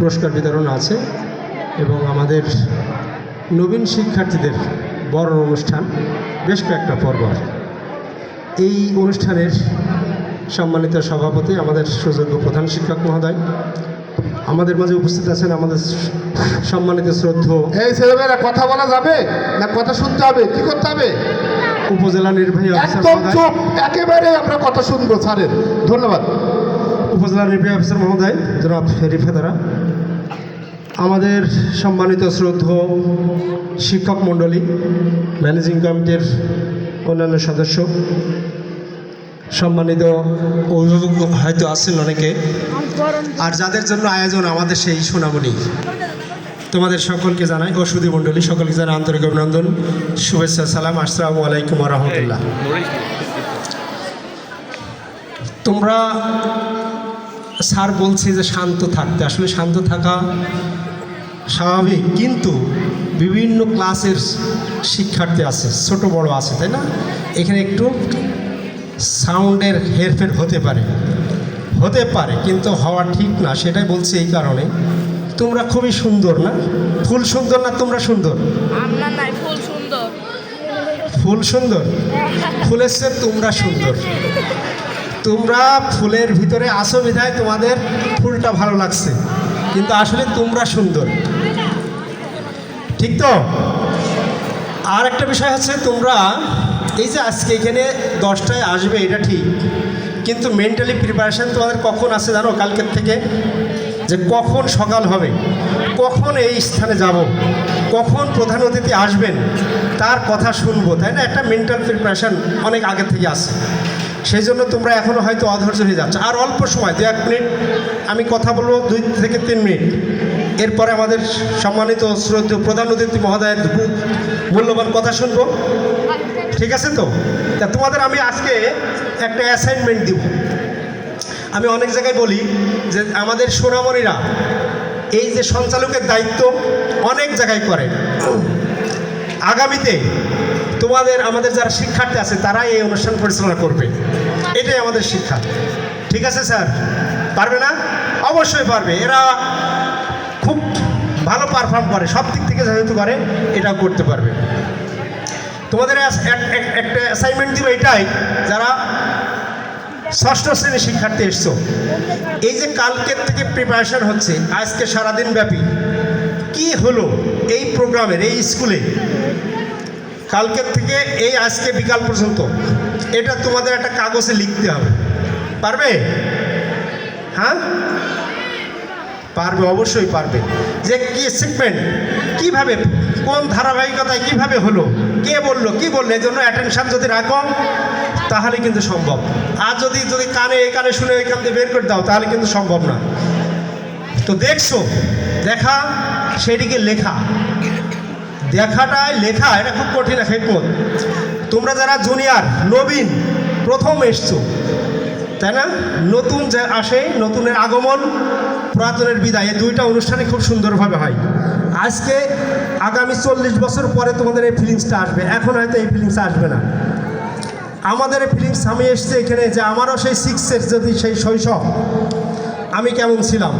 পুরস্কার বিতরণ আছে এবং আমাদের নবীন শিক্ষার্থীদের বরণ অনুষ্ঠান বেশ কয়েকটা পর্ব। এই অনুষ্ঠানের সম্মানিত সভাপতি আমাদের সুযোগ্য প্রধান শিক্ষক মহোদয়, আমাদের মাঝে উপস্থিত আছেন আমাদের সম্মানিত শ্রদ্ধেয় এই ছেলেমেয়েরা কথা বলা যাবে না কথা শুনতে হবে, কি করতে হবে? উপজেলা নির্বাহী অফিসার একদম মহোদয়, চুপ, একেবারে আমরা কথা শুনবো স্যারের। ধন্যবাদ। উপজেলা নির্বাহী অফিসার মহোদয় জনাব রিফাতেরা, আমাদের সম্মানিত শ্রদ্ধেয় শিক্ষক মণ্ডলী, ম্যানেজিং কমিটির অন্যান্য সদস্য, সম্মানিত অভিভাবক হয়তো আছেন অনেকে, আর যাদের জন্য আয়োজন আমাদের সেই সোনামণি, তোমাদের সকলকে জানাই ও সুধী মণ্ডলী সকলকে জানাই আন্তরিক অভিনন্দন, শুভেচ্ছা, সালাম, আসসালামু আলাইকুম ওয়া রাহমাতুল্লাহ। তোমরা স্যার বলছে যে শান্ত থাকতে, আসলে শান্ত থাকা স্বাভাবিক, কিন্তু বিভিন্ন ক্লাসের শিক্ষার্থী আছে, ছোট বড় আছে, তাই না? এখানে একটু সাউন্ডের হেরফের হতে পারে কিন্তু হওয়া ঠিক না, সেটাই বলছি। এই কারণে তোমরা খুবই সুন্দর, না ফুল সুন্দর, না তোমরা সুন্দর? ফুল সুন্দর, ফুলের চেয়ে তোমরা সুন্দর। তোমরা ফুলের ভিতরে আসো বিধায় তোমাদের ফুলটা ভালো লাগছে, কিন্তু আসলে তোমরা সুন্দর, ঠিক তো? আর একটা বিষয় হচ্ছে, তোমরা এই যে আজকে এখানে 10টায় আসবে এটা ঠিক, কিন্তু মেন্টালি প্রিপারেশান তোমাদের কখন আছে জানো? কালকের থেকে, যে কখন সকাল হবে, কখন এই স্থানে যাব, কখন প্রধান অতিথি আসবেন তার কথা শুনবো, তাই না? একটা মেন্টাল প্রিপারেশান অনেক আগে থেকে আসে, সেই জন্য তোমরা এখনও হয়তো অধৈর্য হয়ে যাচ্ছে। আর অল্প সময় 2-1 মিনিট আমি কথা বলবো, 2 থেকে 3 মিনিট, এরপরে আমাদের সম্মানিত শ্রদ্ধেয় প্রধান অতিথি মহোদয়ের মূল্যবান কথা শুনবো, ঠিক আছে তো? তা তোমাদের আমি আজকে একটা অ্যাসাইনমেন্ট দিব। আমি অনেক জায়গায় বলি যে আমাদের সোনামণিরা এই যে সঞ্চালকের দায়িত্ব অনেক জায়গায় করে, আগামীতে আমাদের যারা শিক্ষার্থী আছে তারাই এই অনুষ্ঠান পরিচালনা করবে, এটাই আমাদের শিক্ষা, ঠিক আছে স্যার? পারবে না? অবশ্যই পারবে, এরা খুব ভালো পারফর্ম করে, সব দিক থেকে যেহেতু করে এটাও করতে পারবে। তোমাদের একটা অ্যাসাইনমেন্ট দিব এটাই, যারা 6ষ্ঠ শ্রেণীর শিক্ষার্থী এসছো, এই যে কালকের থেকে প্রিপারেশন হচ্ছে, আজকে সারাদিন ব্যাপী কি হলো এই প্রোগ্রামের, এই স্কুলে কালকের থেকে এই আজকে বিকাল পর্যন্ত, এটা তোমাদের একটা কাগজে লিখতে হবে। পারবে? হ্যাঁ পারবে, অবশ্যই পারবে। যে কি শিখবেন, কীভাবে, কোন ধারাবাহিকতায় কিভাবে হলো, কে বললো, কি বললো, এই জন্য অ্যাটেনশান যদি রাখো তাহলে কিন্তু সম্ভব। আর যদি কানে শুনে ওইখান থেকে বের করে দাও তাহলে কিন্তু সম্ভব না। তো দেখছো, দেখা সেটিকে লেখা, দেখাটায় লেখা এটা খুব কঠিন খেদমত। তোমরা যারা জুনিয়র, নবীন, প্রথম এসছো, তাই না? নতুন যে আসে, নতুনের আগমন, পুরাতনের বিদায়, এই 2টা অনুষ্ঠানে খুব সুন্দরভাবে হয়। আজকে আগামী 40 বছর পরে তোমাদের এই ফিলিংসটা আসবে, এখন হয়তো এই ফিলিংস আসবে না। আমাদের এই ফিলিংস, আমি এসছি এখানে যে আমারও সেই 6-এর যদি সেই শৈশব, আমি কেমন ছিলাম,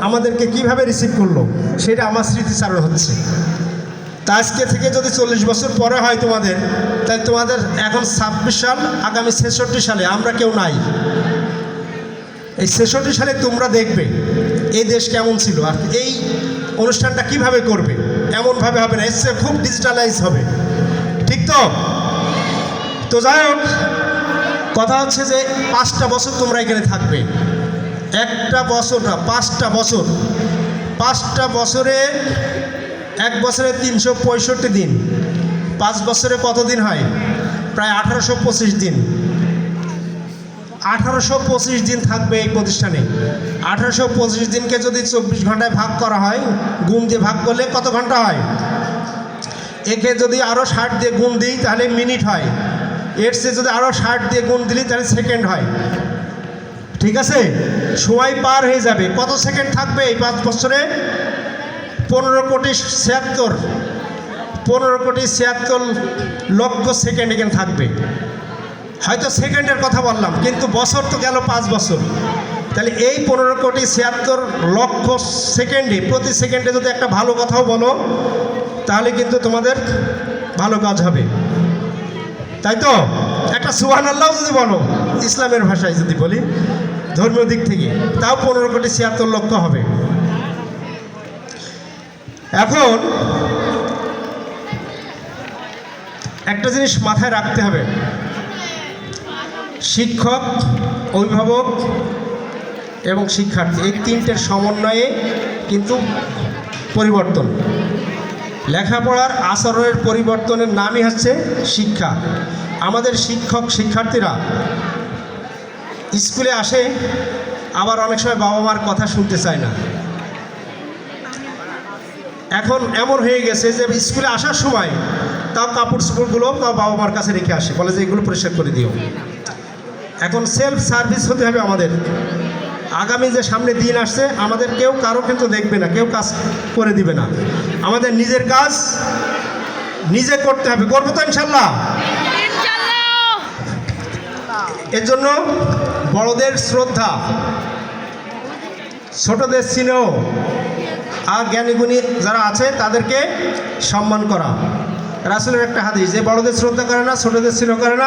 আমাদেরকে কিভাবে রিসিভ করলো, সেটা আমার স্মৃতিচারণ হচ্ছে। তা আজকে থেকে যদি 40 বছর পরে হয় তোমাদের, তাই তোমাদের এখন 26 সাল, আগামী 66 সালে আমরা কেউ নাই। এই 66 সালে তোমরা দেখবে এই দেশ কেমন ছিল, আর এই অনুষ্ঠানটা কিভাবে করবে, এমনভাবে হবে না, এসে খুব ডিজিটালাইজ হবে, ঠিক তো? তো যাই হোক, কথা হচ্ছে যে 5টা বছর তোমরা এখানে থাকবে, 1টা বছর না, 5টা বছর। 5টা বছরে, 1 বছরে 365 দিন, 5 বছরে কত দিন হয়? প্রায় 1825 দিন। 1825 দিন থাকবে এই প্রতিষ্ঠানে। 1825 দিনকে যদি 24 ঘন্টায় ভাগ করা হয়, গুণ দিয়ে ভাগ করলে কত ঘন্টা হয়? একে যদি আরও 60 দিয়ে গুণ দিই তাহলে মিনিট হয়, এর চেয়ে যদি আরও 60 দিয়ে গুণ দিলি তাহলে সেকেন্ড হয়, ঠিক আছে? সময় পার হয়ে যাবে। কত সেকেন্ড থাকবে এই 5 বছরে? 15 কোটি 76 লক্ষ সেকেন্ড এখানে থাকবে। হয়তো সেকেন্ডের কথা বললাম, কিন্তু বছর তো গেল 5 বছর। তাহলে এই 15,76,00,000 সেকেন্ডে, প্রতি সেকেন্ডে যদি একটা ভালো কথাও বলো, তাহলে কিন্তু তোমাদের ভালো কাজ হবে, তাই তো? একটা সুবহানাল্লাহ যদি বলো, ইসলামের ভাষায় যদি বলি, ধর্মীয় দিক থেকে, তাও 15,76,00,000 হবে। এখন একটা জিনিস মাথায় রাখতে হবে, শিক্ষক, অভিভাবক এবং শিক্ষার্থী, এই তিনটের সমন্বয়ে কিন্তু পরিবর্তন, লেখাপড়ার আচরণের পরিবর্তনের নামই হচ্ছে শিক্ষা। আমাদের শিক্ষক শিক্ষার্থীরা স্কুলে আসে, আবার অনেক সময় বাবা মার কথা শুনতে চায় না। এখন এমন হয়ে গেছে যে স্কুলে আসার সময় তাও কাপড় চোপড়গুলো তাও বাবা মার কাছে রেখে আসে, বলে যে এগুলো পরিষ্কার করে দিও। এখন সেলফ সার্ভিস হতে হবে আমাদের। আগামী যে সামনে দিন আসছে, আমাদের কেউ কারো কিন্তু দেখবে না, কেউ কাজ করে দিবে না, আমাদের নিজের কাজ নিজে করতে হবে। করবো তো ইনশাল্লাহ? এর জন্য বড়দের শ্রদ্ধা, ছোটদের স্নেহ, আর জ্ঞানীগুণী যারা আছে তাদেরকে সম্মান করা। রাসূলের একটা হাদিস, যে বড়দের শ্রদ্ধা করে না, ছোটদের স্নেহ করে না,